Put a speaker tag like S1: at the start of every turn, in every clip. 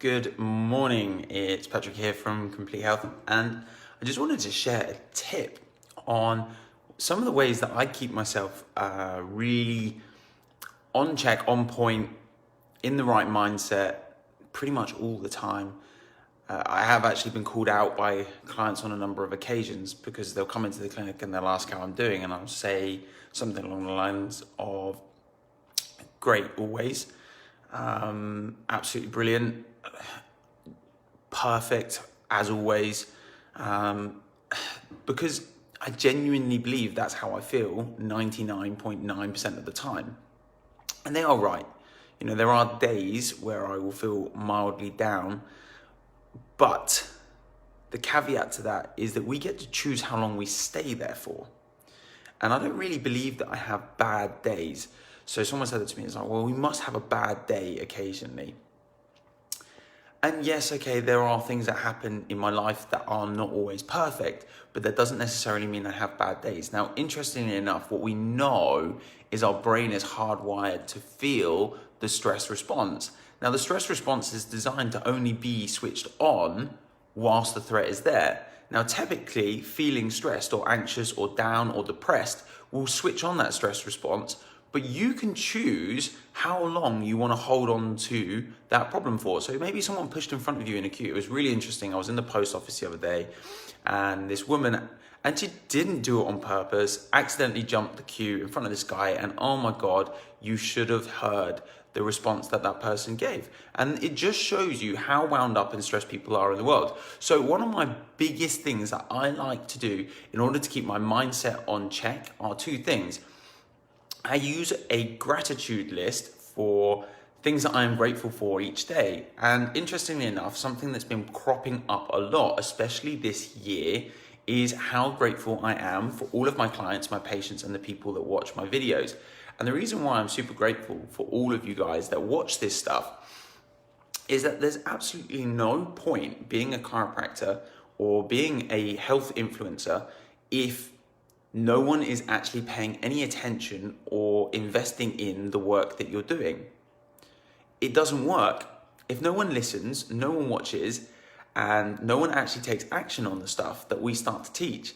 S1: Good morning, it's Patrick here from Complete Health, and I just wanted to share a tip on some of the ways that I keep myself really on check, on point, in the right mindset pretty much all the time. I have actually been called out by clients on a number of occasions because they'll come into the clinic and they'll ask how I'm doing, and I'll say something along the lines of, great, always, absolutely brilliant, perfect as always, because I genuinely believe that's how I feel 99.9% of the time. And they are right. You know, there are days where I will feel mildly down, but the caveat to that is that we get to choose how long we stay there for. And I don't really believe that I have bad days. So someone said that to me, it's like, well, we must have a bad day occasionally. And yes, okay, there are things that happen in my life that are not always perfect, but that doesn't necessarily mean I have bad days. Now, interestingly enough, what we know is our brain is hardwired to feel the stress response. Now, the stress response is designed to only be switched on whilst the threat is there. Now, typically, feeling stressed or anxious or down or depressed will switch on that stress response, but you can choose how long you want to hold on to that problem for. So maybe someone pushed in front of you in a queue. It was really interesting. I was in the post office the other day, and this woman, and she didn't do it on purpose, accidentally jumped the queue in front of this guy, and oh my God, you should have heard the response that that person gave. And it just shows you how wound up and stressed people are in the world. So one of my biggest things that I like to do in order to keep my mindset on check are two things. I use a gratitude list for things that I am grateful for each day. And interestingly enough, something that's been cropping up a lot, especially this year, is how grateful I am for all of my clients, my patients, and the people that watch my videos. And the reason why I'm super grateful for all of you guys that watch this stuff is that there's absolutely no point being a chiropractor or being a health influencer if no one is actually paying any attention or investing in the work that you're doing. It doesn't work. If no one listens, no one watches, and no one actually takes action on the stuff that we start to teach,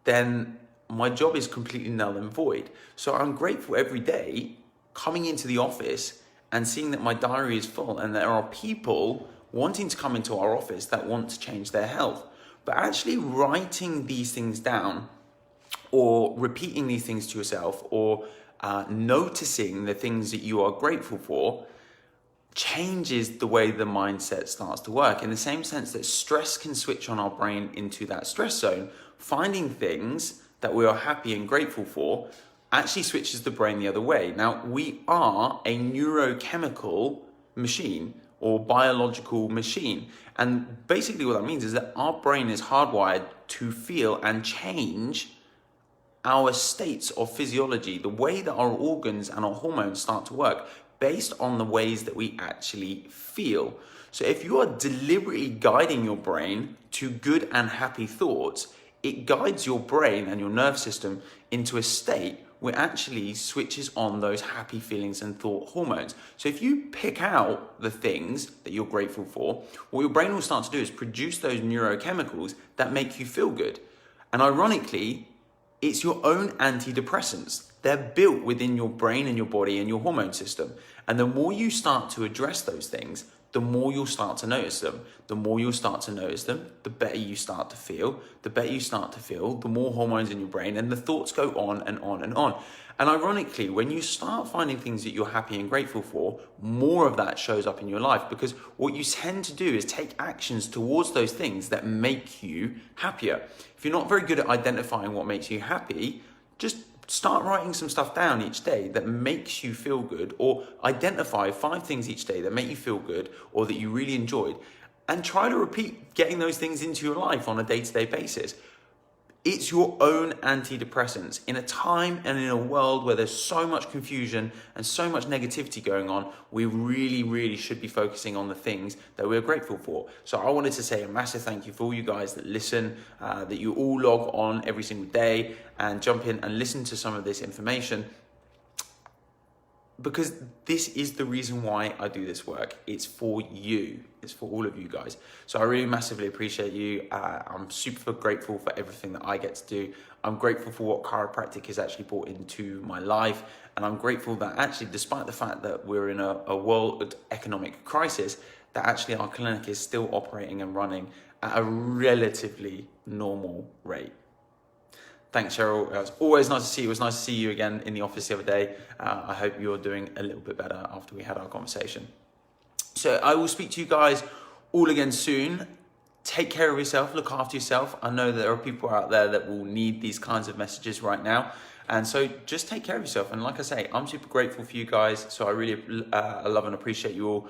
S1: then my job is completely null and void. So I'm grateful every day coming into the office and seeing that my diary is full and there are people wanting to come into our office that want to change their health. But actually writing these things down or repeating these things to yourself or noticing the things that you are grateful for changes the way the mindset starts to work, in the same sense that stress can switch on our brain into that stress zone. Finding things that we are happy and grateful for actually switches the brain the other way. Now, we are a neurochemical machine or biological machine. And basically what that means is that our brain is hardwired to feel and change our states of physiology, the way that our organs and our hormones start to work based on the ways that we actually feel. So if you are deliberately guiding your brain to good and happy thoughts, it guides your brain and your nerve system into a state where it actually switches on those happy feelings and thought hormones. So if you pick out the things that you're grateful for, what your brain will start to do is produce those neurochemicals that make you feel good. And ironically, it's your own antidepressants. They're built within your brain and your body and your hormone system. And the more you start to address those things, the more you'll start to notice them. The more you'll start to notice them, the better you start to feel. The better you start to feel, the more hormones in your brain, and the thoughts go on and on and on. And ironically, when you start finding things that you're happy and grateful for, more of that shows up in your life, because what you tend to do is take actions towards those things that make you happier. If you're not very good at identifying what makes you happy, just start writing some stuff down each day that makes you feel good, or identify 5 things each day that make you feel good or that you really enjoyed, and try to repeat getting those things into your life on a day-to-day basis. It's your own antidepressants. In a time and in a world where there's so much confusion and so much negativity going on, we really, really should be focusing on the things that we're grateful for. So I wanted to say a massive thank you for all you guys that listen, that you all log on every single day and jump in and listen to some of this information. because this is the reason why I do this work. It's for you. It's for all of you guys. So I really massively appreciate you. I'm super grateful for everything that I get to do. I'm grateful for what chiropractic has actually brought into my life. And I'm grateful that actually, despite the fact that we're in a world economic crisis, that actually our clinic is still operating and running at a relatively normal rate. Thanks, Cheryl. It was always nice to see you. It was nice to see you again in the office the other day. I hope you're doing a little bit better after we had our conversation. So I will speak to you guys all again soon. Take care of yourself. Look after yourself. I know that there are people out there that will need these kinds of messages right now. And so just take care of yourself. And like I say, I'm super grateful for you guys. So I really love and appreciate you all.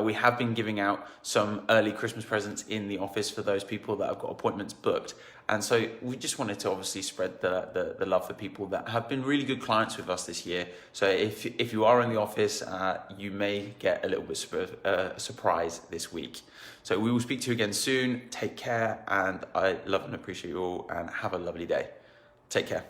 S1: We have been giving out some early Christmas presents in the office for those people that have got appointments booked. And so we just wanted to obviously spread the love for people that have been really good clients with us this year. So if you are in the office, you may get a little bit of surprise this week. So we will speak to you again soon. Take care. And I love and appreciate you all, and have a lovely day. Take care.